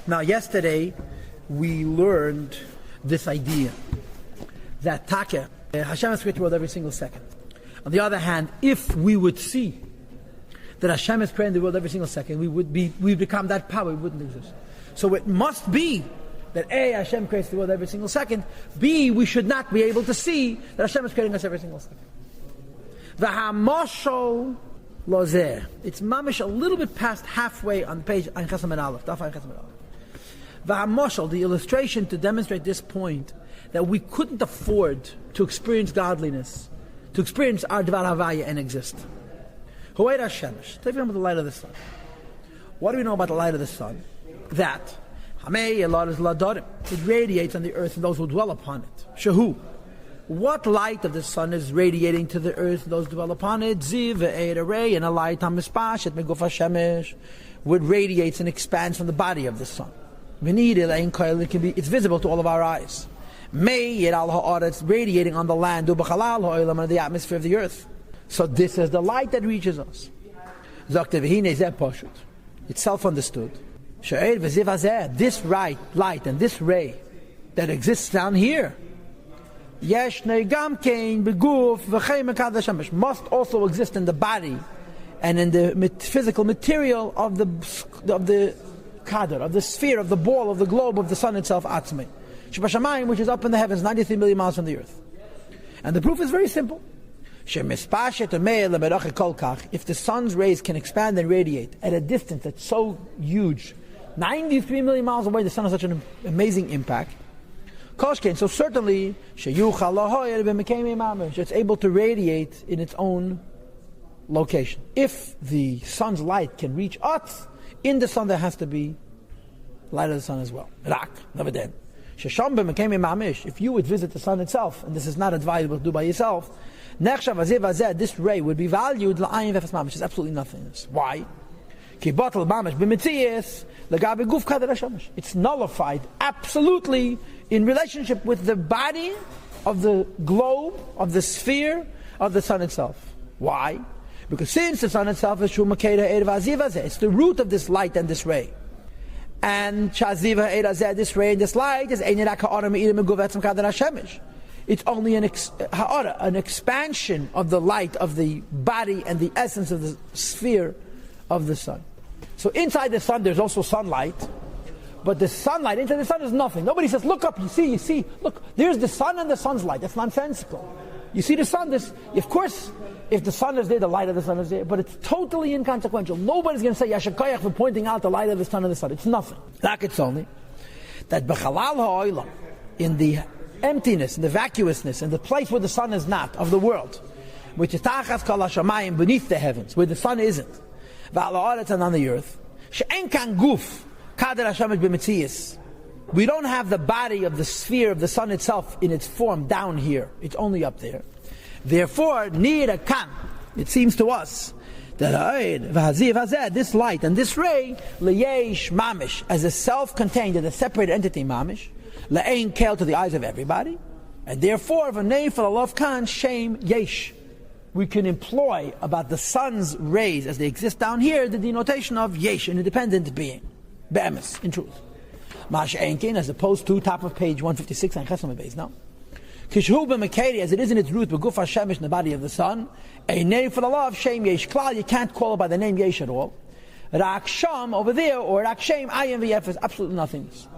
Now, yesterday we learned this idea that Taka, Hashem has created the world every single second. On the other hand, if we would see that Hashem is creating the world every single second, we become that power, we wouldn't exist. So it must be that A, Hashem creates the world every single second, B, we should not be able to see that Hashem is creating us every single second. V'hamashol lozeh. It's mamish a little bit past halfway on the page, Ein Chesed Amud Aleph, Daf Ein Chesed Amud Aleph. V'hamashol, the illustration to demonstrate this point, that we couldn't afford to experience godliness, to experience our Dvar Havaya and exist. Huayt HaShemesh. Tell me about the light of the sun. What do we know about the light of the sun? That it radiates on the earth and those who dwell upon it. Shahu. What light of the sun is radiating to the earth and those who dwell upon it? Ziv, a ray, and a light hamispashet meguf hashemesh, which radiates and expands from the body of the sun. It's visible to all of our eyes. It's radiating on the land, on the atmosphere of the earth. So this is the light that reaches us. It's self-understood. This light and this ray that exists down here must also exist in the body and in the physical material of the kadr, of the sphere, of the ball, of the globe, of the sun itself, Atzmei, which is up in the heavens, 93 million miles from the earth. And the proof is very simple. If the sun's rays can expand and radiate at a distance that's so huge, 93 million miles away, the sun has such an amazing impact. So certainly, it's able to radiate in its own location. If the sun's light can reach us, in the sun there has to be light of the sun as well. If you would visit the sun itself, and this is not advisable to do by yourself, this ray would be valued, which is absolutely nothing. Why? It's nullified absolutely in relationship with the body of the globe, of the sphere of the sun itself. Why? Because since the sun itself is it's the root of this light and this ray. And this ray and this light is it's only an expansion of the light of the body and the essence of the sphere of the sun. So inside the sun there's also sunlight, but the sunlight inside the sun is nothing. Nobody says, look up, you see, look, there's the sun and the sun's light. That's nonsensical. You see the sun, of course, if the sun is there, the light of the sun is there, but it's totally inconsequential. Nobody's going to say Yasher Koyach for pointing out the light of the sun and the sun. It's nothing. Like it's only that B'chalal ha'olam, in the emptiness, in the vacuousness, in the place where the sun is not, of the world, which is Tachas Kol HaShamayim, beneath the heavens, where the sun isn't, V'al ha'aretz, and on the earth, She'en kan guf, Kader HaShemesh b'metzias. We don't have the body of the sphere of the sun itself in its form down here. It's only up there. Therefore, Nira Kan, it seems to us that this light and this ray, Leyesh Mamish, as a self-contained and a separate entity, Mamish, Le'ein Kel, to the eyes of everybody, and therefore, V'nei for the love Kan, Shem Yesh. We can employ about the sun's rays as they exist down here the denotation of Yesh, an independent being, Be'emes, in truth. Masha Enkin, as opposed to top of page 156 on Chesed Amud Beis. Now, Kishu b'Mekeri, as it is in its root, B'guf HaShemesh, in the body of the sun, a name for the law of Shem Yesh Klal, you can't call it by the name Yesh at all. Rak Sham over there, or Rak Shem Ayin v'Efes, absolutely nothingness.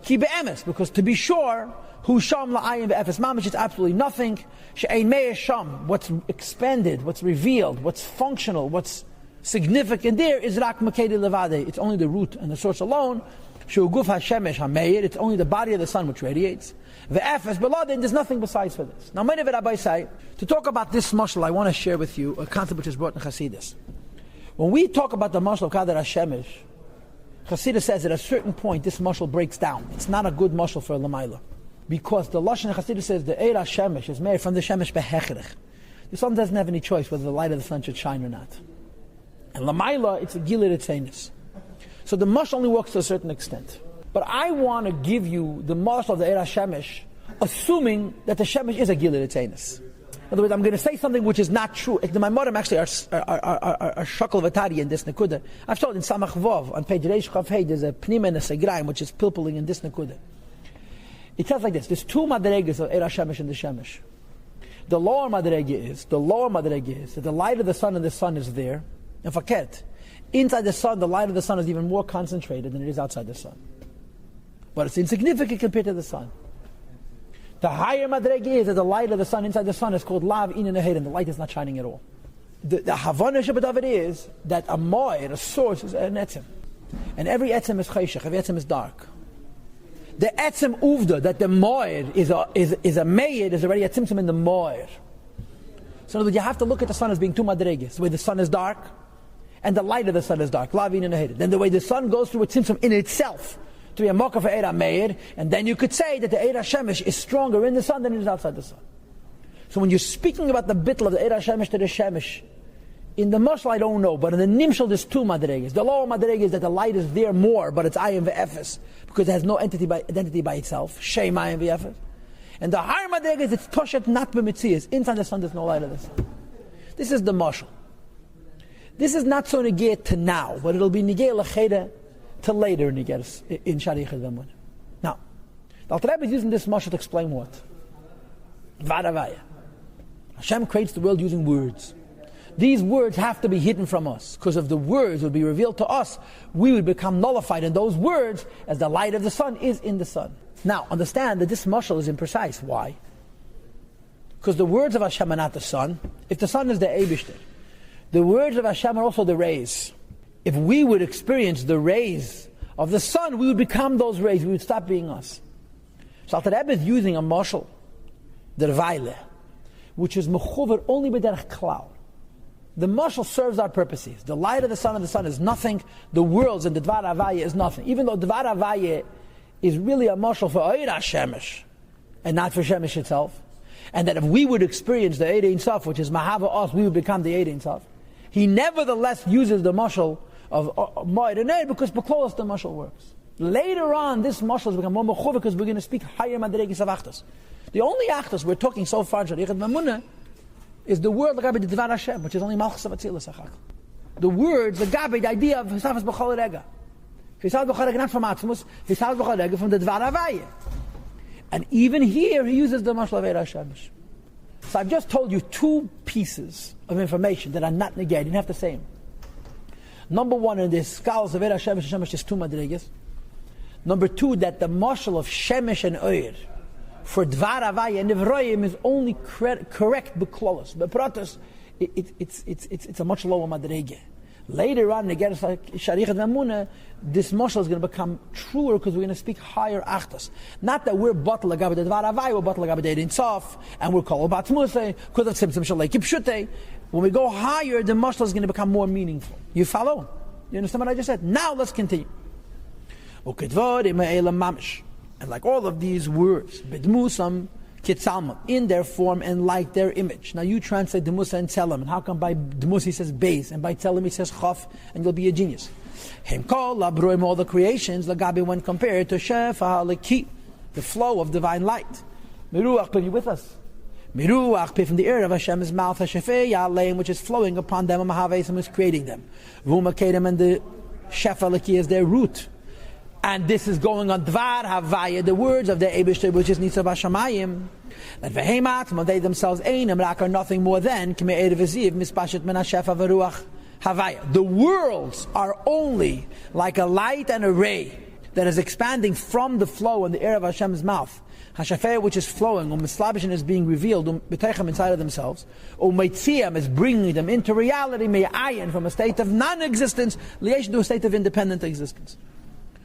Ki Be'emes, because to be sure, Hu Sham la'ayin v'Efes Mamish, it's absolutely nothing. She'ein Mei Sham, what's expanded, what's revealed, what's functional, what's significant there is Rak Mekeri Levade. It's only the root and the source alone. Guf HaShemesh HaMeir, it's only the body of the sun which radiates. Ve'efes beladin, there's nothing besides for this. Now, many of it, Rabbi say, to talk about this mashal, I want to share with you a concept which is brought in Chassidus. When we talk about the mashal of Kader HaShemesh, Chassidus says at a certain point this mashal breaks down. It's not a good mashal for a Lamaila. Because the Lashon Chassidus says the Eir HaShemesh is made from the Shemesh behechrich. The sun doesn't have any choice whether the light of the sun should shine or not. And Lamaila, it's a Gilid Etzenis. So the mush only works to a certain extent. But I want to give you the mush of the Eir HaShemesh, assuming that the Shemesh is a Gilid Etzenis. In other words, I'm going to say something which is not true. The Maimorim actually are shakal v'tari in this nekuda. I've told in Samach Vov, on page Reish Chav Hey, there's a pnima and a segraim, which is pilpulling in this nekuda. It tells like this, there's two madregas of Eir HaShemesh and the Shemesh. The lower madrega is that the light of the sun and the sun is there. And faket, inside the sun, the light of the sun is even more concentrated than it is outside the sun. But it's insignificant compared to the sun. The higher madrega is that the light of the sun inside the sun is called lav in and and the light is not shining at all. The havana shabbat of it is that a moed, a source, is an etzem. And every etzem is chayshach, every etzem is dark. The etzem uvda, that the moed is a meid, is already a tzimtzum in the moed. So in other words, you have to look at the sun as being two madregas. The way the sun is dark, and the light of the sun is dark. Lav in and then the way the sun goes through a tzimtzum in itself, to be a mocha for Eira Meir, and then you could say that the Eira Shemesh is stronger in the sun than it is outside the sun. So when you're speaking about the bittul of the Eira Shemesh to the Shemesh, in the mashal I don't know, but in the nimshal there's two madregas. The lower madrega is that the light is there more, but it's ayin ve'efes, because it has no identity by itself. Shem ayin ve'efes. And the higher madrega is it's toshet not b'mitzias. Inside the sun there's no light of the sun. This is the mashal. This is not so negate to now, but it'll be negate l'cheda to later in Shariach V'Amunah. Now, the Alter Rebbe is using this mashal to explain what? Varavaya. Hashem creates the world using words. These words have to be hidden from us, because if the words would be revealed to us, we would become nullified in those words as the light of the sun is in the sun. Now, understand that this mashal is imprecise. Why? Because the words of Hashem are not the sun. If the sun is the Eibishter, the words of Hashem are also the rays. If we would experience the rays of the sun, we would become those rays. We would stop being us. So Alter Rebbe is using a mashal, the Rvaile, which is mechuver only b'derech klal. The mashal serves our purposes. The light of the sun is nothing. The worlds and the Dvar Havaya is nothing. Even though Dvar Havaya is really a mashal for Eira Shemesh and not for Shemesh itself. And that if we would experience the Eid Ein Sof, which is Mahava us, we would become the Eid Ein Sof. He nevertheless uses the mashal of Moed and Eid because B'Klolos the mashal works. Later on, this mashal has become more mechuva because we're going to speak higher madregis of achtas. The only achtas we're talking so far in Shariach V'Amunah is the word Lagabe the Dvar Hashem, which is only Malchus of Atzilus Achak. The words, Lagabe, the idea of Hisafas B'Chol Rega. Hisafas B'Chol Rega, not from Atzmus, Hisafas B'Chol Rega from the Dvar Havaya. And even here, he uses the mashal of Eira Shemesh. So I've just told you two pieces of information that are not negated. You don't have to say them. Number one, in the scholars of Eira Shemesh is two madregas. Number two, that the mashal of Shemesh and Oyer for Dvar Havaya and Nevroyim is only correct B'Klolos. But Pratos, it's a much lower madrega. Later on, in the Shariach V'Amunah, this mashal is going to become truer because we're going to speak higher achtas. Not that we're batal agabe the Dvar Havaya, we're batal agabe the Eid Ein Sof, and we're called Batmusay because of Tzimtzum Shalei Kipshutei. When we go higher, the mashal is going to become more meaningful. You follow? You understand what I just said? Now let's continue. And like all of these words, b'dmusam kitzalma, in their form and like their image. Now you translate dmusa and tzelam, and how come by dmus he says base, and by tzelam he says chaf, and you'll be a genius. Hem kol labroim, all the creations, lagabi, when compared to shefa leki, the flow of divine light. Miruach, are you with us? Miruach, from the air of Hashem's mouth, hashefei yaleim, which is flowing upon them, amahavesim is creating them. Vumakedem, and the shefa leki is their root. And this is going on Dvar Havaya, the words of the Eibishter, which is Nitzav Hashamayim. That Veheimat, they themselves Einam Rak are nothing more than K'mei Eid V'ziv Mispashet Min HaShefa V'Ruach Havaya. The worlds are only like a light and a ray that is expanding from the flow in the air of Hashem's mouth. Hashafeh, which is flowing, Mislabishin is being revealed, B'teichem inside of themselves, Meitziam is bringing them into reality, Me'ayin, from a state of non-existence, Liyesh to a state of independent existence.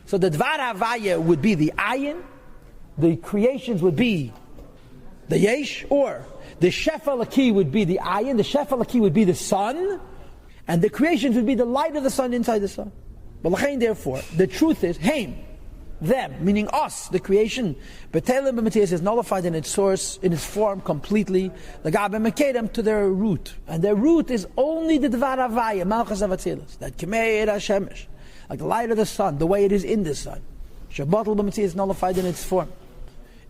So the Dvar Havaya would be the ayin, the creations would be the yesh, or the Shefa Laki would be the ayin, the Shefa Laki would be the sun, and the creations would be the light of the sun inside the sun. But therefore, the truth is, Haim, them, meaning us, the creation, Betelim B'Matiyas is nullified in its source, in its form completely, Lagabe Mekedem to their root. And their root is only the Dvar Havaya, Malchus of Atzilus, that K'mei Eid HaShemesh, like the light of the sun, the way it is in the sun. Shabbatul b'mitzvah is nullified in its form.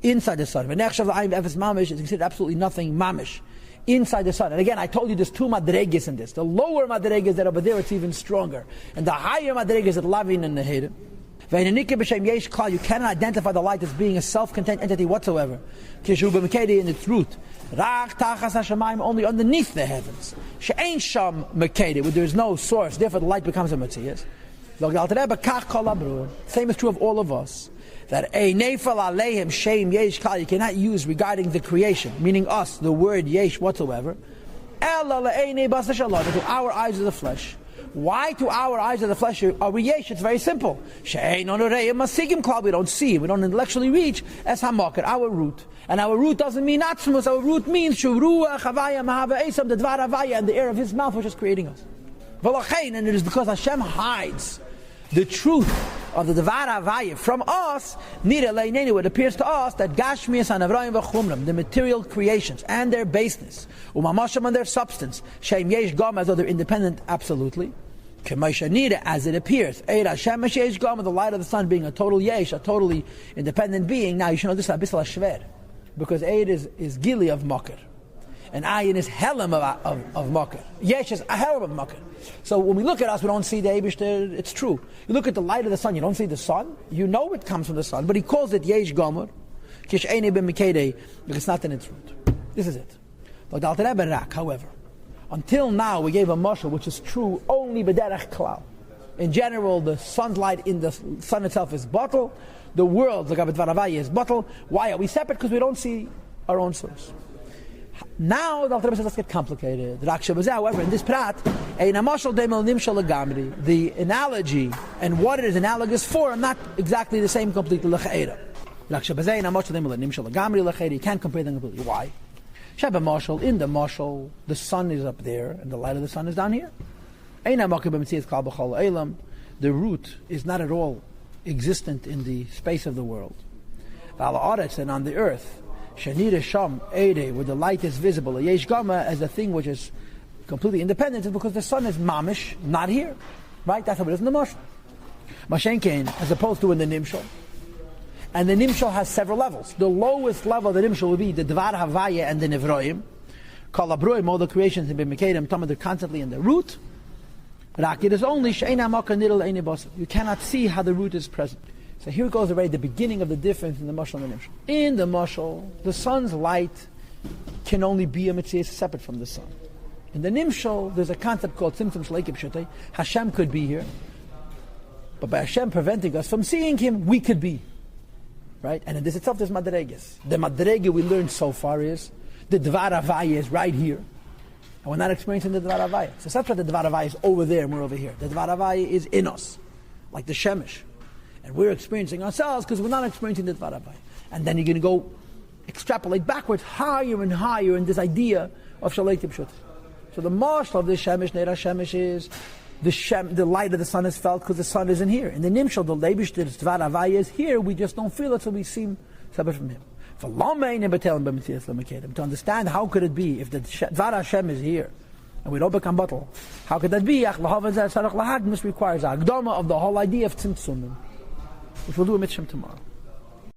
Inside the sun. V'nechshav l'ayim v'efes mamish is considered absolutely nothing mamish. inside the sun. And again, I told you there's two madreges in this. The lower madreges that over there, it's even stronger. And the higher madreges at Lavin and Nehirim. You cannot identify the light as being a self-contained entity whatsoever. In its root. Only underneath the heavens. Where there is no source, therefore the light becomes a Matthias. Same is true of all of us. That you cannot use regarding the creation, meaning us, the word yesh whatsoever, to our eyes of the flesh. Why to our eyes of the flesh are we yesh? It's very simple. We don't see, we don't intellectually reach as hamakar, our root. And our root doesn't mean atzmus, our root means the dvar havaya, and the air of his mouth which is creating us. And it is because Hashem hides the truth of the Dvar Havaya from us, it appears to us that Gashmias and Avrayim v'chumram, the material creations and their baseness, umamasham and their substance, Shem Yesh Gam, as though they're independent absolutely, as it appears, Eid Hashem Yesh Gam, the light of the sun being a total Yesh, a totally independent being. Now you should know this is Abisal Shver, because Eid is Gili of Makar, and Ayin is Helam of Makar. Yesh is a Helam of Makar. So when we look at us, we don't see the Eibishter. It's true. You look at the light of the sun, you don't see the sun. You know it comes from the sun, but he calls it Yesh Gomer, because it's not in its root. This is it. However, until now we gave a mashal which is true only b'derech klal. In general, the sun's light in the sun itself is bottle. The world, the Dvar Havaya, is bottle. Why are we separate? Because we don't see our own source. Now the Alter Rebbe says let's get complicated. However, in this prat, the analogy and what it is analogous for are not exactly the same completely. You can't compare them completely. Why? In the mashal, the sun is up there and the light of the sun is down here. The root is not at all existent in the space of the world. And on the earth, Shanira Sham Eide, where the light is visible, Yesh Gama as a thing which is completely independent, is because the sun is mamish, not here. Right? That's how it is in the Mashal. Mashenkein, as opposed to in the Nimshal. And the Nimshal has several levels. The lowest level of the Nimshal will be the Dvar Havaya and the Nevroim. Kalabroim, all the creations in Bimikedim, they're constantly in the root. It is only Sheina Maka Nidal Eini Basa. You cannot see how the root is present. So here goes already the beginning of the difference in the mashal and the nimshal. In the mashal, the sun's light can only be a mitzvah separate from the sun. In the nimshal, there's a concept called tzimtzum shleikib shetei. Hashem could be here, but by Hashem preventing us from seeing Him, we could be. Right? And in this itself, there's madreges. The madrege we learned so far is the Dvar Havaya is right here, and we're not experiencing the Dvar Havaya. So that's why the Dvar Havaya is over there and we're over here. The Dvar Havaya is in us, like the shemesh. And we're experiencing ourselves because we're not experiencing the Dvar Havaya. And then you're going to go extrapolate backwards higher and higher in this idea of Shalei Tipshut. So the marshal of the Shemesh, Neira Shemesh, is the light of the sun is felt because the sun isn't here. In the Nimshal, the Leibish, the Dvar Havaya is here, we just don't feel it, so we seem separate from Him. To understand how could it be if the Dvar Hashem is here and we don't become bottle, how could that be? This requires a Agdama of the whole idea of Tzimtzumim, which we'll do a mitzvah tomorrow.